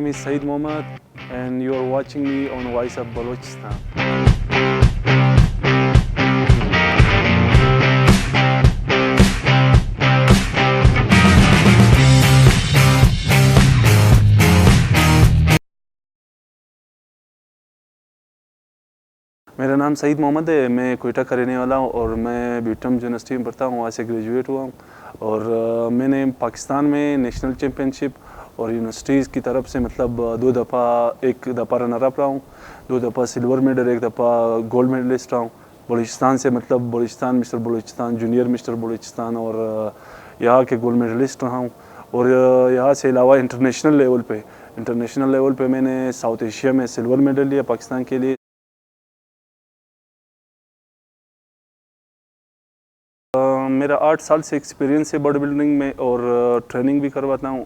name is Saeed Muhammad and you are watching me on Voice of Balochistan. मेरा नाम सईद मोहम्मद है। मैं कोयटा का रहने वाला हूँ और मैं बीटम यूनिवर्सिटी में पढ़ता हूँ, वहाँ से ग्रेजुएट हुआ हूँ। और मैंने पाकिस्तान में नेशनल चैम्पियनशिप और यूनिवर्सिटीज़ की तरफ से मतलब एक दफ़ा रनर अप रहा हूँ, 2 दफ़ा सिल्वर मेडल, 1 दफ़ा गोल्ड मेडलिस्ट रहा हूँ। बलूचिस्तान से मतलब Balochistan, mister Balochistan, junior mister Balochistan और यहाँ के गोल्ड मेडलिस्ट रहा हूँ। और यहाँ से अलावा इंटरनेशनल लेवल पे मैंने साउथ एशिया में सिल्वर मेडल लिया पाकिस्तान के लिए। मेरा 8 साल से एक्सपीरियंस है बॉडी बिल्डिंग में और ट्रेनिंग भी करवाता हूँ।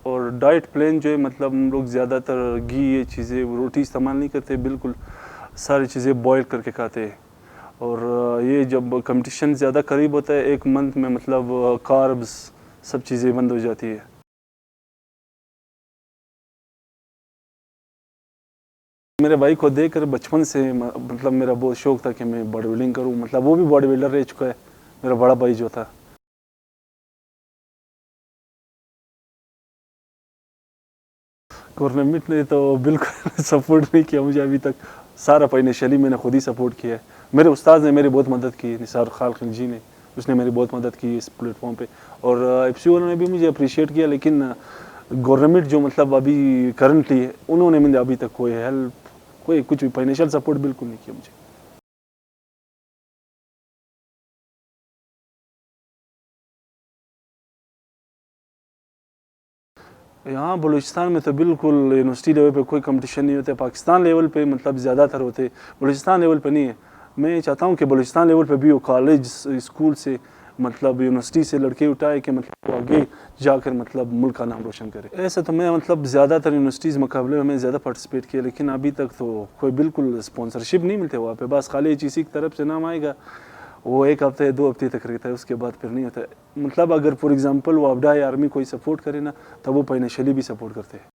और डाइट प्लान जो है मतलब हम लोग ज़्यादातर घी, ये चीज़ें, रोटी इस्तेमाल नहीं करते, बिल्कुल सारी चीज़ें बॉयल करके खाते हैं। और ये जब कंपटीशन ज़्यादा करीब होता है, 1 मंथ में मतलब कार्ब्स सब चीज़ें बंद हो जाती है। मेरे भाई को देखकर बचपन से मतलब मेरा बहुत शौक था कि मैं बॉडी बिल्डिंग करूँ। मतलब वो भी बॉडी बिल्डर रह चुका है, मेरा बड़ा भाई जो था। गवर्नमेंट ने तो बिल्कुल सपोर्ट नहीं किया मुझे अभी तक। सारा फाइनेंशियली मैंने खुद ही सपोर्ट किया है। मेरे उस्ताद ने मेरी बहुत मदद की, निसार खालिक जी ने, उसने मेरी बहुत मदद की इस प्लेटफॉर्म पे। और एफसी ने भी मुझे अप्रिशिएट किया, लेकिन गवर्नमेंट जो मतलब अभी करंटली है, उन्होंने मुझे अभी तक कोई हेल्प, कोई कुछ भी फाइनेंशियल सपोर्ट बिल्कुल नहीं किया मुझे। यहाँ बलूचिस्तान में तो बिल्कुल यूनिवर्सिटी लेवल पे कोई कंपटीशन नहीं होता। पाकिस्तान लेवल पे मतलब ज़्यादातर होते, बलूचिस्तान लेवल पे नहीं है। मैं चाहता हूँ कि बलूचिस्तान लेवल पे भी हो, कॉलेज स्कूल से मतलब यूनिवर्सिटी से लड़के उठाए कि मतलब वो आगे जाकर मतलब मुल्क का नाम रोशन करे। ऐसा तो मैं मतलब ज़्यादातर यूनिवर्सिटीज़ मुकाबले में मैं ज़्यादा पार्टिसिपेट किया, लेकिन अभी तक तो कोई बिल्कुल स्पॉन्सरशिप नहीं मिलते वहाँ पे। बस खाली किसी की तरफ से नाम आएगा, वो 1 हफ्ते 2 हफ्ते तक रहता है, उसके बाद फिर नहीं होता है। मतलब अगर फॉर एग्जांपल वो अबडा या आर्मी कोई सपोर्ट करे ना, तब वो फाइनेंशियली भी सपोर्ट करते हैं।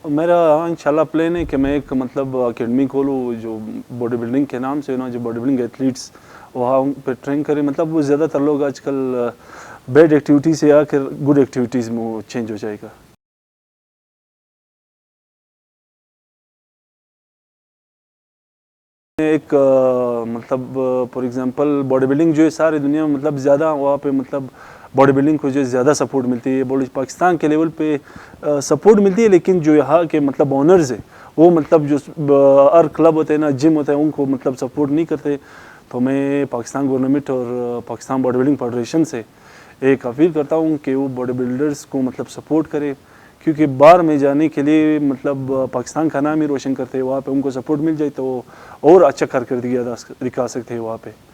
मेरा इंशाल्लाह प्लान है कि मैं एक मतलब अकेडमी खोलूँ जो बॉडी बिल्डिंग के नाम से ना, जो बॉडी बिल्डिंग एथलीट्स वहाँ पे ट्रेन करें। मतलब वो ज़्यादातर लोग आजकल बैड एक्टिविटी से आकर गुड एक्टिविटीज़ में चेंज हो जाएगा। एक मतलब फॉर एग्जांपल बॉडी बिल्डिंग जो है सारी दुनिया में मतलब ज़्यादा वहाँ पे मतलब बॉडी बिल्डिंग को जो ज़्यादा सपोर्ट मिलती है। पाकिस्तान के लेवल पे सपोर्ट मिलती है, लेकिन जो यहाँ के मतलब ऑनर्स है वो मतलब जो हर क्लब होते हैं ना, जिम होता है, उनको मतलब सपोर्ट नहीं करते। तो मैं पाकिस्तान गवर्नमेंट और पाकिस्तान बॉडी बिल्डिंग फेडरेशन से एक अपील करता हूँ कि वो बॉडी बिल्डर्स को मतलब सपोर्ट करे, क्योंकि बाहर में जाने के लिए मतलब पाकिस्तान का नाम ही रोशन करते हैं। वहाँ पे उनको सपोर्ट मिल जाए तो और अच्छा कारकर्दगी दिखा सकते हैं वहाँ पे।